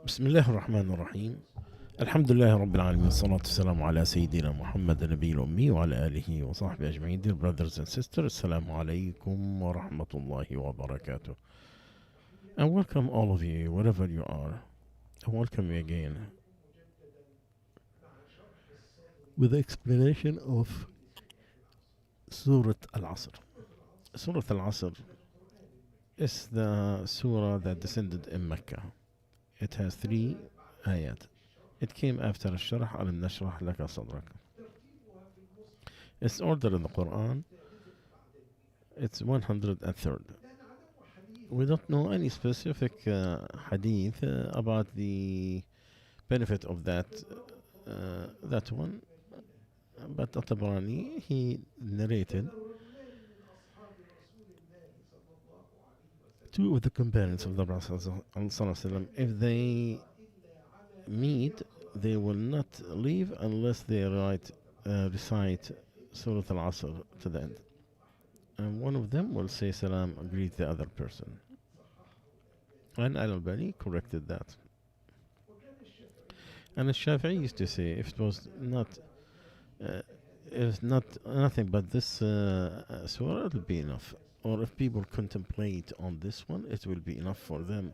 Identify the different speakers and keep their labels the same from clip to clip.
Speaker 1: بسم الله الرحمن الرحيم. الحمد لله رب العالمين، والصلاة والسلام على سيدنا محمد النبي الأمي وعلى آله وصحبه أجمعين. Dear brothers and sisters, السلام عليكم ورحمة الله وبركاته. And welcome all of you, wherever you are. And welcome you again with the explanation of Surah Al-Asr. Surah Al-Asr is the surah that descended in Mecca. It has 3 ayat. It came after الشرح ألم نشرح لك صدرك. It's ordered in the Quran. It's 103rd. We don't know any specific hadith about the benefit of that one, but At-Tabarani, he narrated 2 of the companions of the Prophet ﷺ, if they meet, they will not leave unless they recite Surah Al-Asr to the end. And one of them will say salam, greet the other person. And Al-Albani corrected that. And Shafi'i used to say, if it was not nothing but this surah, it will be enough. Or if people contemplate on this one, it will be enough for them.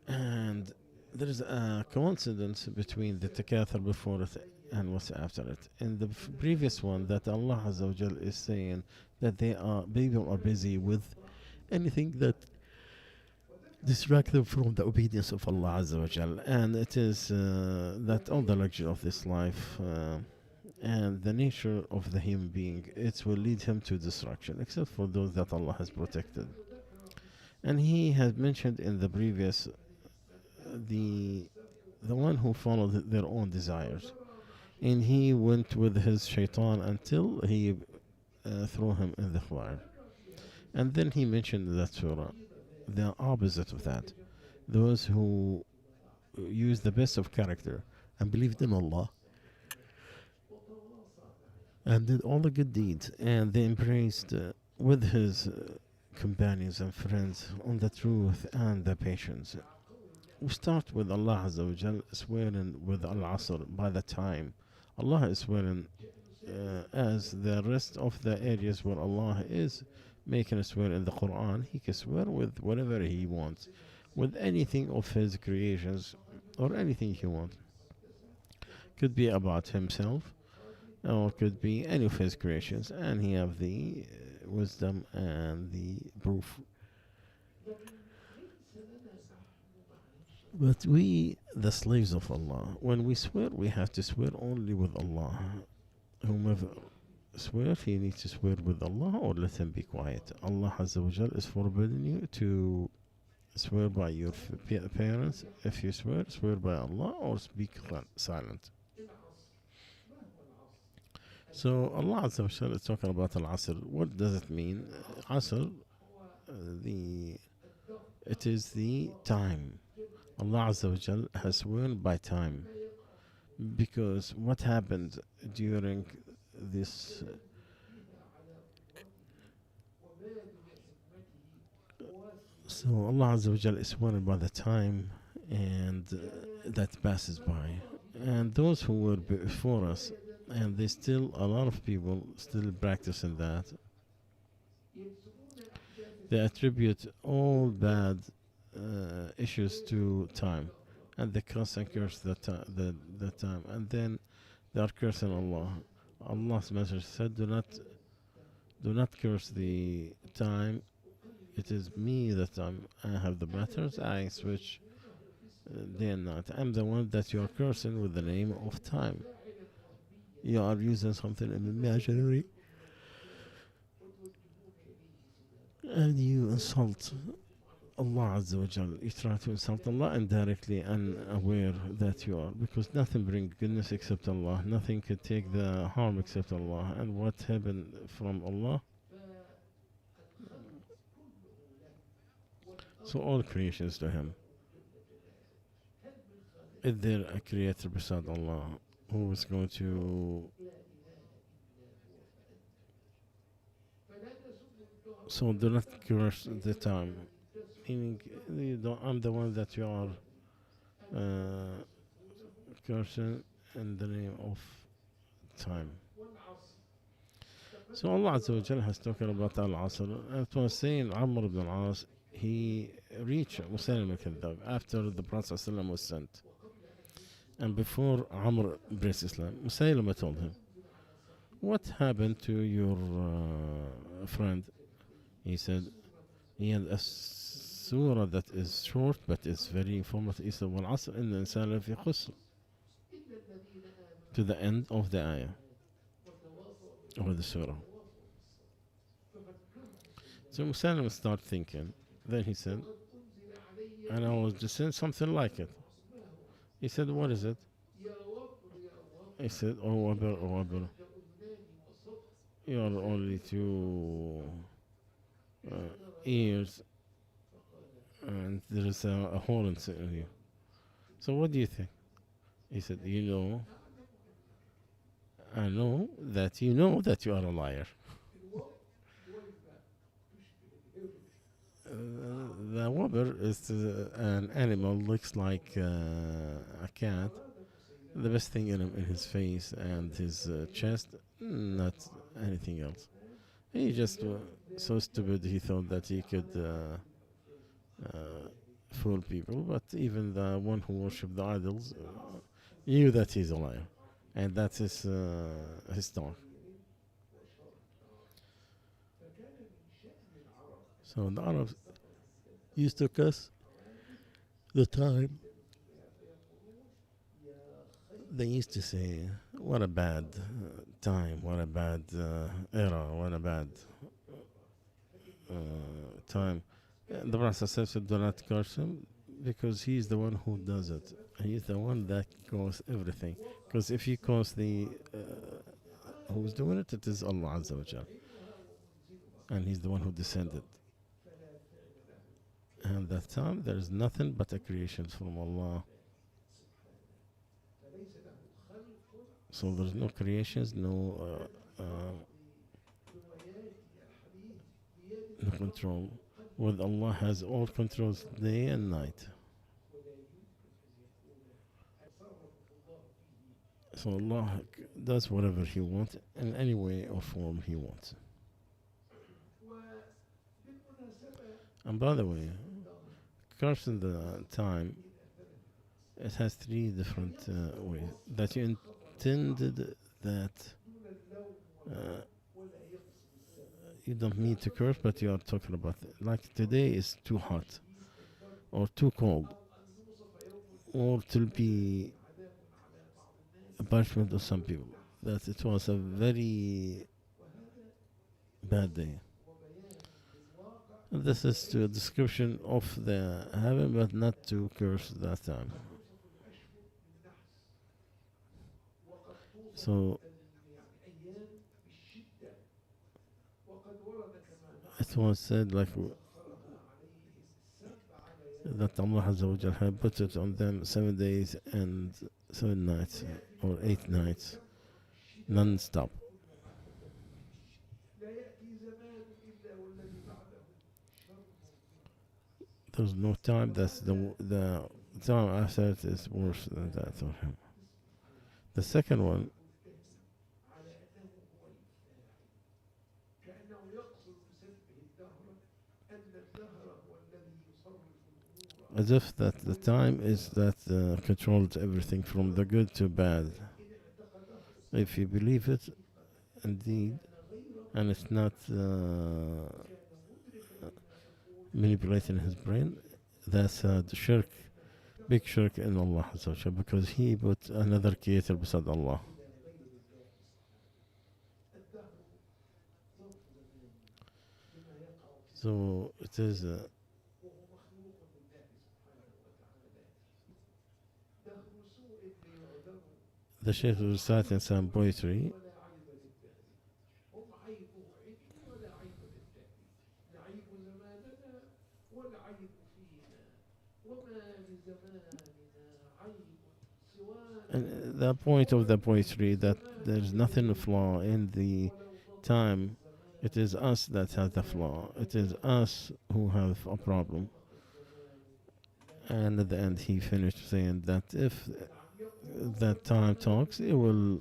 Speaker 1: And there is a coincidence between the takathur before it and what's after it. In the previous one, that Allah Azza wa Jal is saying that people are busy with anything that distract them from the obedience of Allah Azza wa Jal. And it is that all the luxury of this life and the nature of the human being, it will lead him to destruction, except for those that Allah has protected. And he has mentioned in the previous the one who followed their own desires, and he went with his shaitan until he threw him in the fire. And then he mentioned that surah, the opposite of that, those who used the best of character and believed in Allah and did all the good deeds, and they embraced with his companions and friends on the truth and the patience. We start with Allah Azza wa Jal swearing with Al-Asr by the time. Allah is swearing as the rest of the areas where Allah is making a swear in the Quran. He can swear with whatever he wants, with anything of his creations or anything he wants. Could be about himself, or could be any of his creations, and he have the wisdom and the proof. But we, the slaves of Allah, when we swear, we have to swear only with Allah. Whomever swears, he needs to swear with Allah or let him be quiet. Allah Azza wa Jal is forbidding you to swear by your parents. If you swear, swear by Allah or speak silent. So Allah Azza wa Jal is talking about Al-Asr. What does it mean? Asr, it is the time. Allah Azza wa Jal has sworn by time, because what happened during this so Allah Azza wa Jal is sworn by the time and that passes by, and those who were before us, and there's still a lot of people still practicing that. They attribute all bad issues to time, and they curse and curse the time, and then they are cursing Allah. Allah's message said, do not curse the time. It is me that I have the matters. I switch day and night. I'm the one that you are cursing with the name of time. You are using something imaginary, and you insult Allah Azza wa Jal. You try to insult Allah indirectly, unaware that you are, because nothing brings goodness except Allah. Nothing could take the harm except Allah. And what happened from Allah? So all creations to Him. Is there a creator beside Allah who is going to... So do not curse the time. meaning I'm the one that you are cursing in the name of time. So Allah Azza wa Jal has spoken about Al-Asr. And it was saying Amr ibn al-As, he reached Musaylim al-Kadhab after the Prophet ﷺ was sent. And before Amr embraced Islam, Musaylim told him, what happened to your friend? He said, he had a surah that is short but is very informative. He said, وَالْعَصْرِ إِنَّ الْإِنسَانَ لَفِي خُسْرٍ, to the end of the ayah or the surah. So Musaylim started thinking. Then he said, and I was just saying something like it. He said, what is it? He said, oh Wabir, oh Wabir, you are only two ears and there is a hole in you. So what do you think? He said, I know that you are a liar. The wobber is an animal, looks like a cat. The best thing in his face and his chest, not anything else. He just so stupid he thought that he could fool people, but even the one who worshipped the idols knew that he's a liar. And that's his talk. So the Arabs used to cuss the time. They used to say, what a bad time, what a bad era, what a bad time. The Prophet said, do not curse him, because he's the one who does it. He's the one that causes everything. Because if you cause the who's doing it, it is Allah Azza wa Jal. And he's the one who descended. And that time there is nothing but a creation from Allah. So there's no creations, no control. With Allah has all controls day and night. So Allah does whatever He wants in any way or form He wants. And by the way, cursing the time, it has three different ways. That you intended that you don't need to curse, but you are talking about like today is too hot or too cold, or to be a punishment of some people, that it was a very bad day. And this is to a description of the heaven, but not to curse that time. So it was said like that Allah Azza wa Jal had put it on them 7 days and 7 nights or 8 nights non-stop. There's no time, that's the time after it is worse than that for him. The second one, as if that the time is that controls everything from the good to bad. If you believe it, indeed, and it's not manipulating his brain, that's the shirk, big shirk in Allah, because he put another creator beside Allah. So it is the Shaykh was reciting some poetry. And the point of the poetry that there's nothing flaw in the time. It is us that has the flaw. It is us who have a problem. And at the end, he finished saying that if that time talks, it will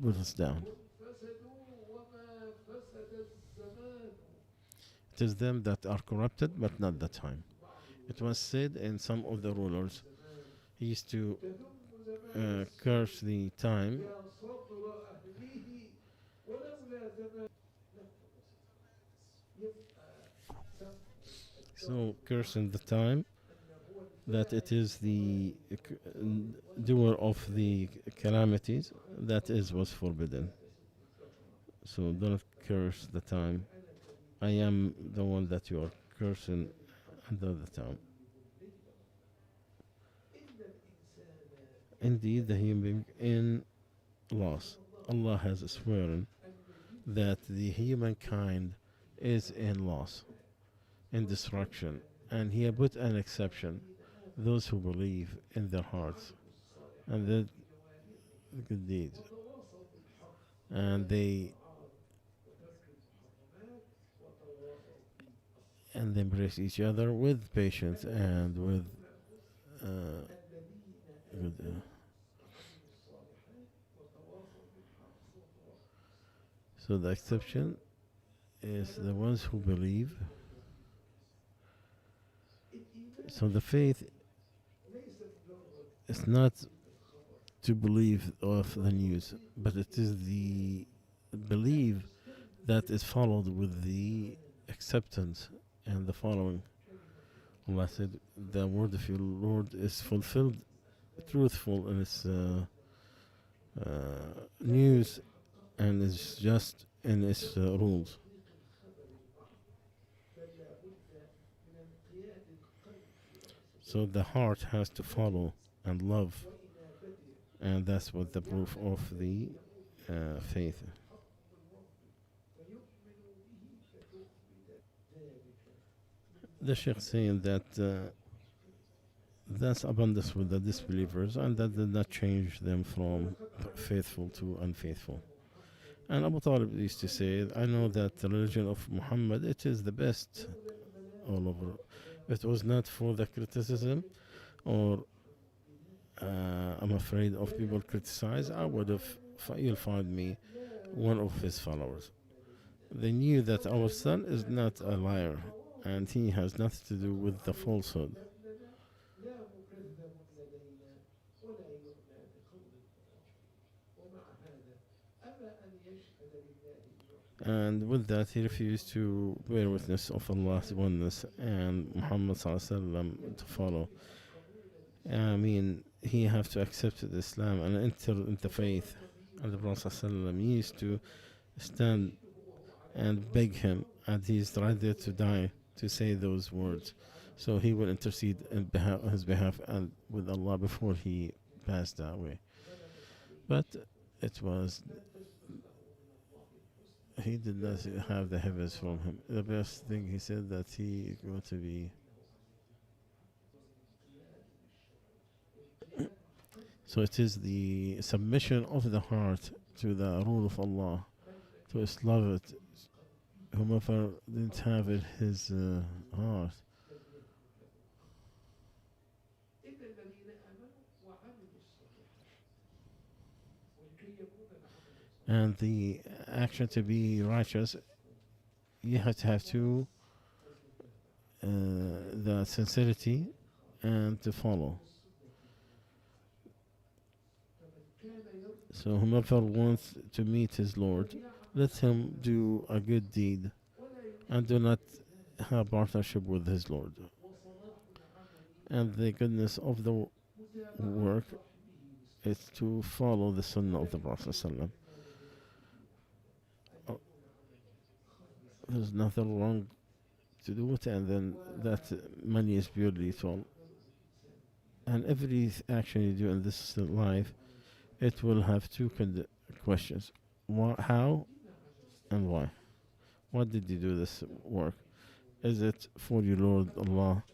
Speaker 1: put us down. It is them that are corrupted, but not the time. It was said in some of the rulers, he used to curse the time. So, cursing the time, that it is the doer of the calamities, that is was forbidden. So, don't curse the time. I am the one that you are cursing under the time. Indeed, the human being in loss. Allah has sworn that the humankind is in loss, in destruction, and He put an exception: those who believe in their hearts and the good deeds, and they embrace each other with patience and with good. So the exception is the ones who believe. So the faith is not to believe of the news, but it is the belief that is followed with the acceptance and the following. Allah said, the word of your Lord is fulfilled, truthful in its news, and is just in its rules. So the heart has to follow and love, and that's what the proof of the faith. The Sheikh saying that that's abundance with the disbelievers, and that did not change them from faithful to unfaithful. And Abu Talib used to say, I know that the religion of Muhammad, it is the best all over. If it was not for the criticism, or I'm afraid of people criticize, I would have, you'll find me one of his followers. They knew that our son is not a liar, and he has nothing to do with the falsehood. And with that, he refused to bear witness of Allah's oneness and Muhammad to follow. I mean, he have to accept Islam and enter into faith. And the Prophet used to stand and beg him, and he's ready to die to say those words. So he will intercede on his behalf and with Allah before he passed away. But it was, he did not have the heavens from him. The best thing he said that he going to be. So it is the submission of the heart to the rule of Allah, to love it. Whomever didn't have it his heart. And the action to be righteous, you have to have the sincerity and to follow. So whomever wants to meet his Lord, let him do a good deed and do not have partnership with his Lord. And the goodness of the work is to follow the Sunnah of the Prophet ﷺ. There's nothing wrong to do it, and then that money is purely told. And every action you do in this life, it will have two questions: how and why. What did you do this work? Is it for your Lord Allah,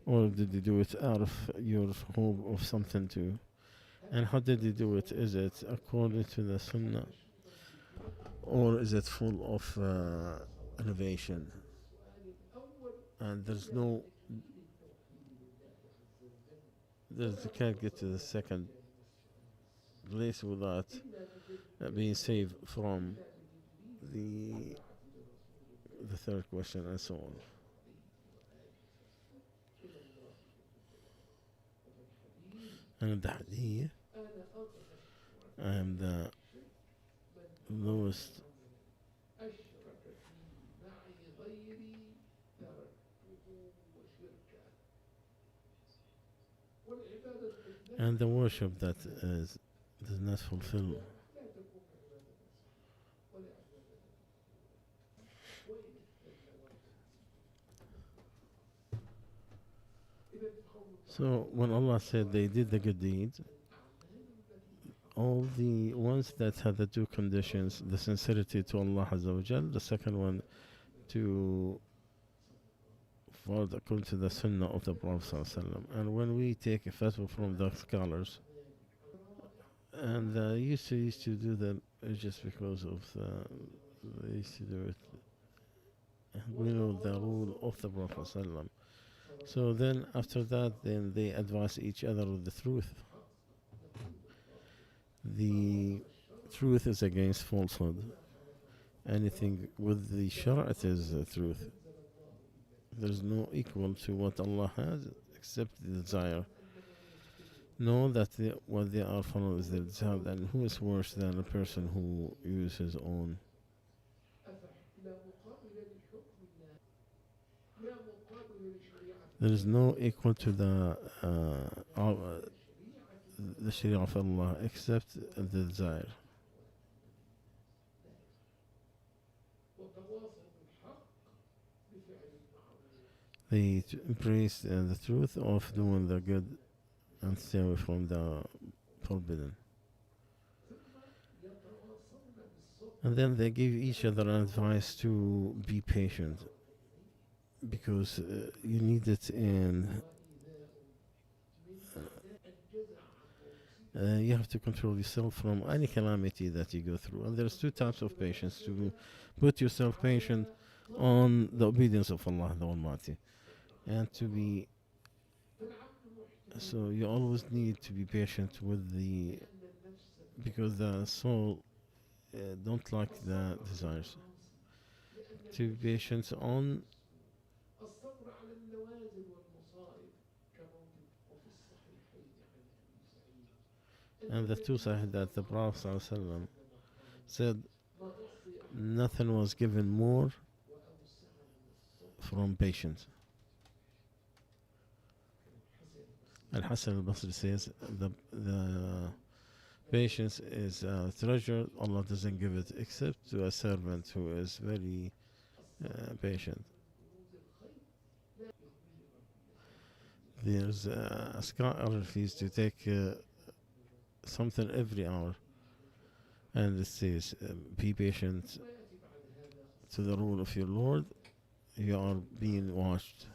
Speaker 1: or did you do it out of your hope of something too? And how did you do it? Is it according to the Sunnah, or is it full of innovation? And there's no You can't get to the second place without being saved from the the third question and so on. And the hadith, I am the lowest and the worship that does not fulfill. So when Allah said they did the good deed, all the ones that had the two conditions, the sincerity to Allah Azza wa Jal, the second one to follow according to the sunnah of the Prophet Sallallahu Alaihi Wasallam. And when we take a fatwa from the scholars, and they used to do that just because of they used to do it. We know the rule of the Prophet Sallallahu Alaihi Wasallam. So then after that, then they advise each other with the truth. The truth is against falsehood. Anything with the Shara, it is the truth. There's no equal to what Allah has except the desire. Know that what they are following is the desire, and who is worse than a person who uses his own. There is no equal to the Sharia of Allah except the desire. They embrace the truth of doing the good and stay away from the forbidden. And then they give each other advice to be patient, because you need it in you have to control yourself from any calamity that you go through. And there's two types of patience: to put yourself patient on the obedience of Allah the Almighty, and to be, so you always need to be patient with the, because the soul don't like the desires. To be patient on and the two sahih that the Prophet ﷺ said nothing was given more from patience. Al-Hasan al-Basri says the patience is a treasure. Allah doesn't give it except to a servant who is very patient. There's a scholar refused to take something every hour, and it says be patient to the rule of your Lord. You are being watched.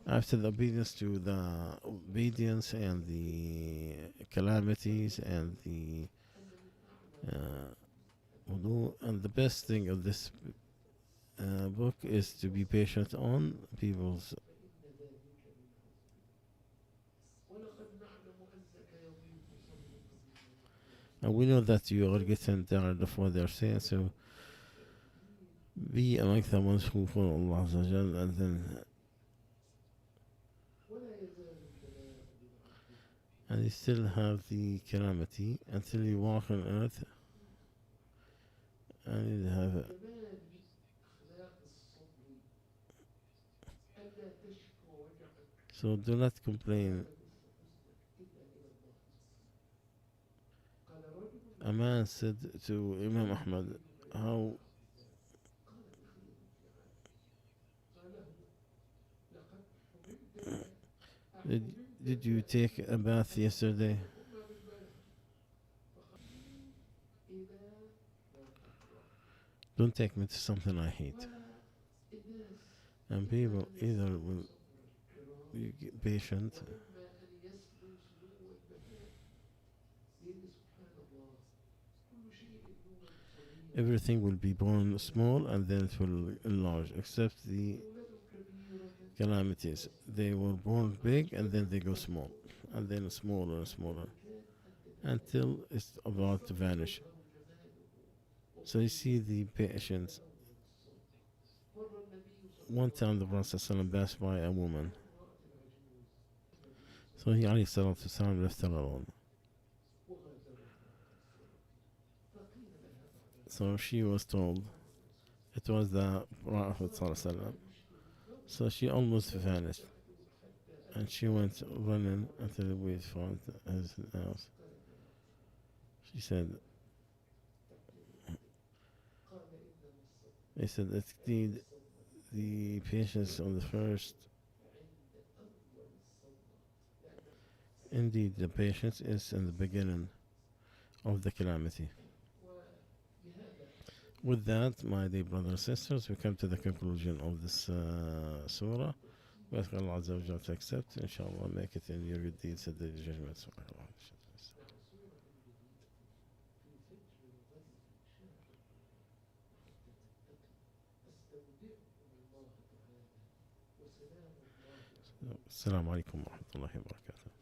Speaker 1: After the obedience to the obedience and the calamities and the wudu, and the best thing of this book is to be patient on people's. And we know that you are getting tired of what they're saying, so be among the ones who follow Allah Azza wa Jal, and then and you still have the calamity until you walk on earth, and you have it. So do not complain. A man said to Imam Ahmad, how did you take a bath yesterday? Don't take me to something I hate. And people either will be patient, everything will be born small and then it will enlarge, except the calamities. They were born big and then they go small. and then smaller and smaller until it's about to vanish. So you see the patient. One time the Prophet ﷺ passed by a woman. So he ﷺ left her alone. So she was told it was the Prophet ﷺ. So she almost vanished. And she went running until we found his house. She said, they said that the patients on the first, indeed the patients is in the beginning of the calamity. With that, my dear brothers and sisters, we come to the conclusion of this surah. We ask Allah Azza wa Jalla to accept, inshallah, make it in your good deeds at the judgment. Assalamu alaikum wa rahmatullahi wa barakatuh.